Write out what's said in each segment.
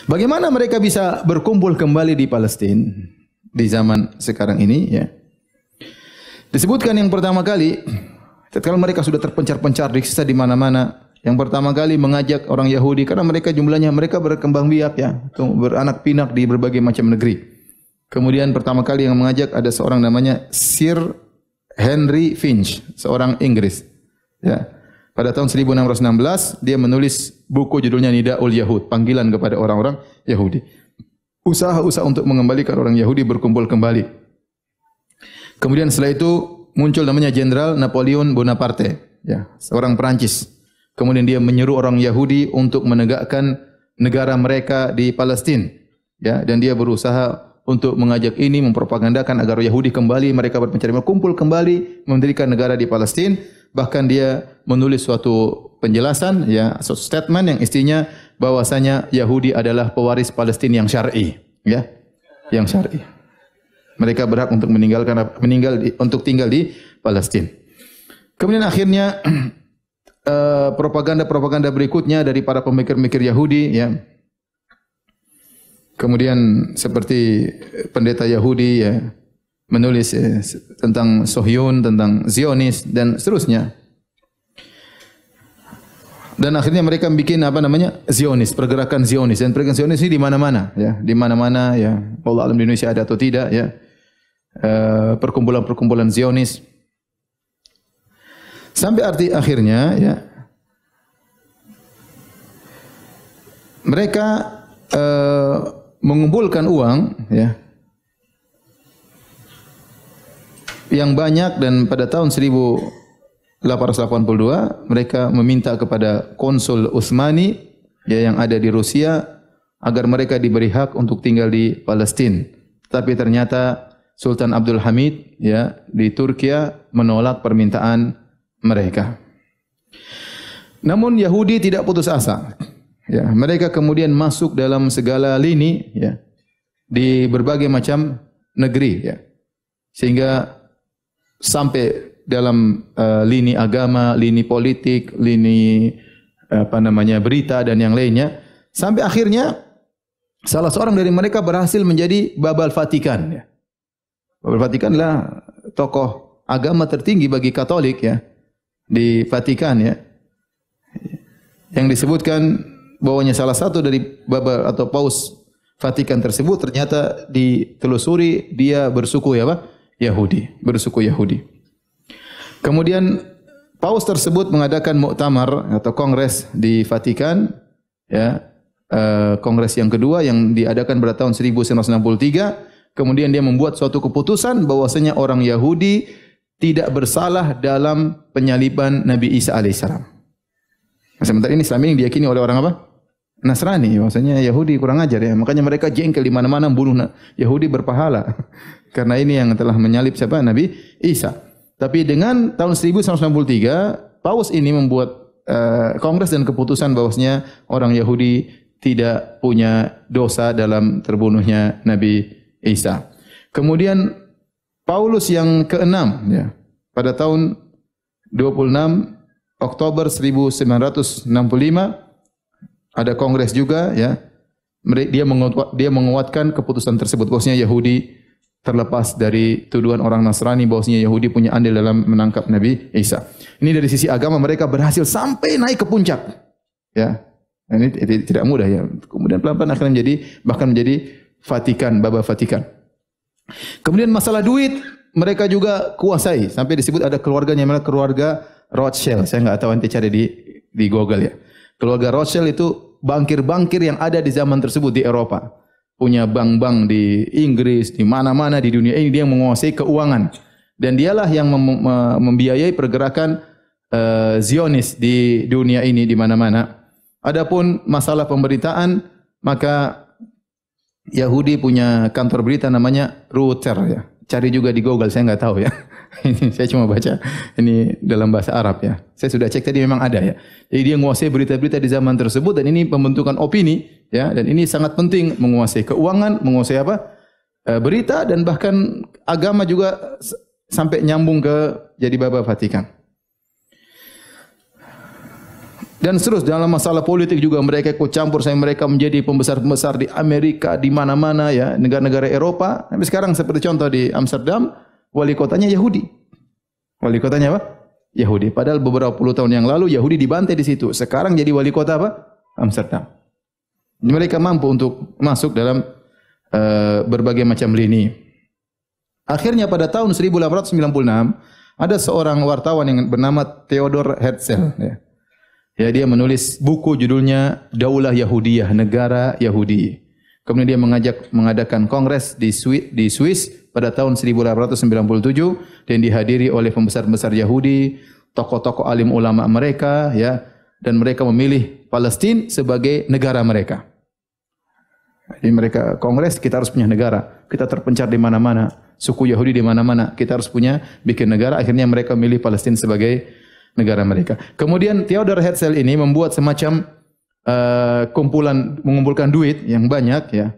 Bagaimana mereka bisa berkumpul kembali di Palestina di zaman sekarang ini ya? Disebutkan yang pertama kali tatkala mereka sudah terpencar-pencar disiksa di mana-mana, yang pertama kali mengajak orang Yahudi karena mereka jumlahnya mereka berkembang biak ya, beranak pinak di berbagai macam negeri. Kemudian pertama kali yang mengajak ada seorang namanya Sir Henry Finch, seorang Inggris. Ya. Pada tahun 1616 dia menulis buku judulnya Nidaul Yahud, panggilan kepada orang-orang Yahudi. Usaha-usaha untuk mengembalikan orang Yahudi berkumpul kembali. Kemudian setelah itu muncul namanya Jenderal Napoleon Bonaparte, ya, seorang Perancis. Kemudian dia menyeru orang Yahudi untuk menegakkan negara mereka di Palestina, ya, dan dia berusaha untuk mengajak ini mempropagandakan agar Yahudi kembali, mereka berpencari kumpul kembali mendirikan negara di Palestina. Bahkan dia menulis suatu penjelasan, ya, suatu statement yang isinya bahwasanya Yahudi adalah pewaris Palestina yang syar'i, ya, yang syar'i. Mereka berhak untuk untuk tinggal di Palestina. Kemudian akhirnya propaganda berikutnya dari para pemikir-pemikir Yahudi, ya. Kemudian seperti pendeta Yahudi, ya, menulis tentang Sohyun, tentang Zionis dan seterusnya. Dan akhirnya mereka bikin apa namanya? Zionis, pergerakan Zionis, dan pergerakan Zionis ini di mana-mana, ya, di mana-mana, ya. Allah alam di Indonesia ada atau tidak, ya. Perkumpulan-perkumpulan Zionis. Sampai akhirnya, ya, mereka mengumpulkan uang, ya, yang banyak, dan pada tahun 1882 mereka meminta kepada konsul Utsmani, ya, yang ada di Rusia agar mereka diberi hak untuk tinggal di Palestina. Tapi ternyata Sultan Abdul Hamid, ya, di Turki menolak permintaan mereka. Namun Yahudi tidak putus asa. Ya, mereka kemudian masuk dalam segala lini, ya, di berbagai macam negeri, ya. Sehingga sampai dalam lini agama, lini politik, lini berita dan yang lainnya, sampai akhirnya salah seorang dari mereka berhasil menjadi Baba Vatikan, ya. Baba Vatikan adalah tokoh agama tertinggi bagi Katolik, ya, di Vatikan, ya. Yang disebutkan bahwanya salah satu dari Baba atau Paus Vatikan tersebut ternyata ditelusuri dia bersuku, ya, Yahudi, bersuku Yahudi. Kemudian Paus tersebut mengadakan muktamar atau kongres di Vatikan, ya, kongres yang kedua yang diadakan pada tahun 1963. Kemudian dia membuat suatu keputusan bahwasanya orang Yahudi tidak bersalah dalam penyaliban Nabi Isa alaihissalam. Sementara ini Islam ini diyakini oleh orang apa? Nasrani, maksudnya Yahudi kurang ajar, ya. Makanya mereka jengkel di mana-mana membunuh Yahudi berpahala. Karena ini yang telah menyalib siapa? Nabi Isa. Tapi dengan tahun 1963 Paus ini membuat kongres dan keputusan bahwasanya orang Yahudi tidak punya dosa dalam terbunuhnya Nabi Isa. Kemudian Paulus yang ke-6, ya, pada tahun 26 Oktober 1965 ada kongres juga, ya. Dia menguatkan keputusan tersebut bahwasanya Yahudi terlepas dari tuduhan orang Nasrani bahwasanya Yahudi punya andil dalam menangkap Nabi Isa. Ini dari sisi agama mereka berhasil sampai naik ke puncak. Ya. Ini tidak mudah, ya. Kemudian pelan-pelan akhirnya bahkan menjadi Vatikan, Baba Vatikan. Kemudian masalah duit mereka juga kuasai, sampai disebut ada keluarganya namanya keluarga Rothschild. Saya enggak tahu, nanti cari di Google, ya. Keluarga Rothschild itu bankir-bankir yang ada di zaman tersebut di Eropa. Punya bank-bank di Inggris, di mana-mana di dunia ini, dia yang menguasai keuangan. Dan dialah yang membiayai pergerakan Zionis di dunia ini di mana-mana. Adapun masalah pemberitaan, maka Yahudi punya kantor berita namanya Reuters, ya. Cari juga di Google, saya enggak tahu, ya. Ini saya cuma baca ini dalam bahasa Arab, ya. Saya sudah cek tadi memang ada, ya. Jadi dia menguasai berita-berita di zaman tersebut dan ini pembentukan opini, ya. Dan ini sangat penting, menguasai keuangan, menguasai apa? Berita, dan bahkan agama juga sampai nyambung ke jadi Baba Vatikan. Dan terus dalam masalah politik juga mereka ikut campur, sampai mereka menjadi pembesar-pembesar di Amerika, di mana-mana ya, negara-negara Eropa. Sampai sekarang seperti contoh di Amsterdam, wali kotanya Yahudi. Wali kotanya apa? Yahudi. Padahal beberapa puluh tahun yang lalu Yahudi dibantai di situ. Sekarang jadi wali kota apa? Amsterdam. Mereka mampu untuk masuk dalam berbagai macam lini. Akhirnya pada tahun 1896 ada seorang wartawan yang bernama Theodor Herzl. Ya, dia menulis buku judulnya Daulah Yahudiyah, Negara Yahudi. Kemudian dia mengadakan kongres di Swiss pada tahun 1897 dan dihadiri oleh pembesar-pembesar Yahudi, tokoh-tokoh alim ulama mereka, ya, dan mereka memilih Palestina sebagai negara mereka. Jadi mereka kongres, kita harus punya negara. Kita terpencar di mana-mana, suku Yahudi di mana-mana, kita harus bikin negara. Akhirnya mereka memilih Palestina sebagai negara mereka. Kemudian Theodor Herzl ini membuat semacam mengumpulkan duit yang banyak ya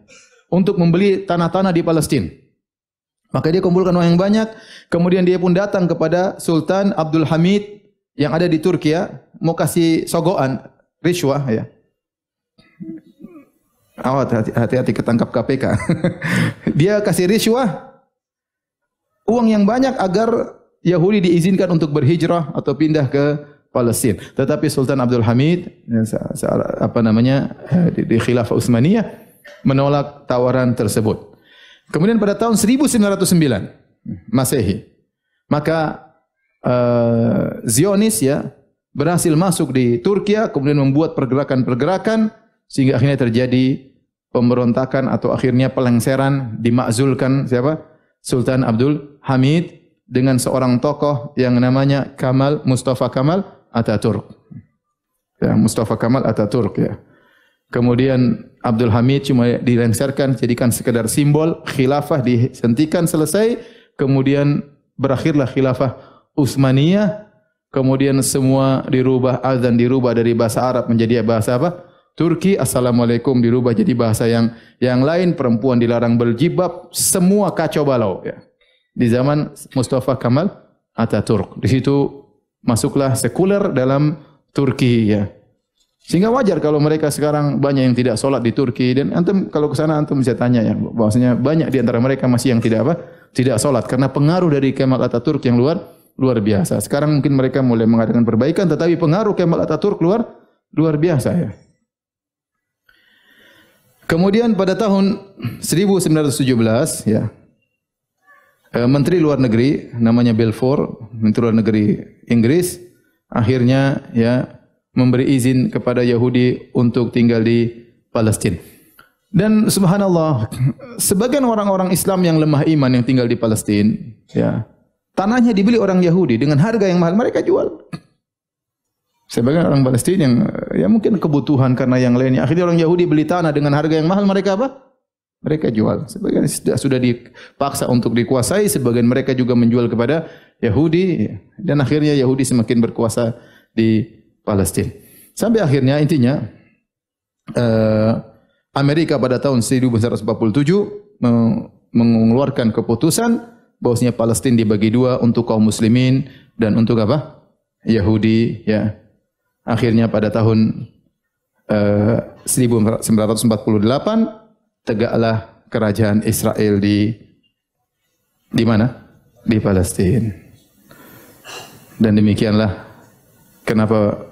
untuk membeli tanah-tanah di Palestina. Maka dia kumpulkan uang yang banyak, kemudian dia pun datang kepada Sultan Abdul Hamid yang ada di Turki, mau kasih sogokan, rishwah ya. Hati-hati ketangkap KPK. Dia kasih rishwah uang yang banyak agar Yahudi diizinkan untuk berhijrah atau pindah ke Palestina. Tetapi Sultan Abdul Hamid di Khilafah Utsmaniyah menolak tawaran tersebut. Kemudian pada tahun 1909 Masehi, maka Zionis ya berhasil masuk di Turki, kemudian membuat pergerakan-pergerakan sehingga akhirnya terjadi pemberontakan atau akhirnya pelengseran, dimakzulkan siapa? Sultan Abdul Hamid dengan seorang tokoh yang namanya Mustafa Kemal Atatürk. Ya, Mustafa Kemal Atatürk ya. Kemudian Abdul Hamid cuma dilengserkan, jadikan sekedar simbol, khilafah dihentikan selesai, kemudian berakhirlah khilafah Utsmaniyah, kemudian semua dirubah, azan dirubah dari bahasa Arab menjadi bahasa apa? Turki, assalamualaikum dirubah jadi bahasa yang lain, perempuan dilarang berjilbab, semua kacau balau ya. Di zaman Mustafa Kemal Atatürk. Di situ masuklah sekuler dalam Turki ya. Sehingga wajar kalau mereka sekarang banyak yang tidak sholat di Turki, dan antum kalau ke sana antum bisa tanya ya, bahwasanya banyak di antara mereka masih yang tidak sholat karena pengaruh dari Kemal Atatürk yang luar biasa. Sekarang mungkin mereka mulai mengadakan perbaikan, tetapi pengaruh Kemal Atatürk luar biasa ya. Kemudian pada tahun 1917 ya, Menteri Luar Negeri namanya Balfour, Menteri Luar Negeri Inggris, akhirnya ya memberi izin kepada Yahudi untuk tinggal di Palestina. Dan subhanallah, sebagian orang-orang Islam yang lemah iman yang tinggal di Palestina, ya, tanahnya dibeli orang Yahudi dengan harga yang mahal, mereka jual. Sebagian orang Palestina yang ya mungkin kebutuhan karena yang lainnya, akhirnya orang Yahudi beli tanah dengan harga yang mahal, mereka apa? Mereka jual. Sebagian sudah dipaksa untuk dikuasai, sebagian mereka juga menjual kepada Yahudi, dan akhirnya Yahudi semakin berkuasa di Palestina. Sampai akhirnya intinya Amerika pada tahun 1947 mengeluarkan keputusan bahwasanya Palestina dibagi dua untuk kaum muslimin dan untuk apa? Yahudi ya. Akhirnya pada tahun 1948 tegaklah kerajaan Israel di mana? Di Palestina. Dan demikianlah kenapa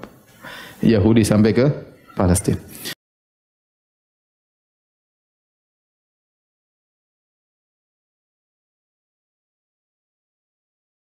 Yahudi sampai ke Palestina.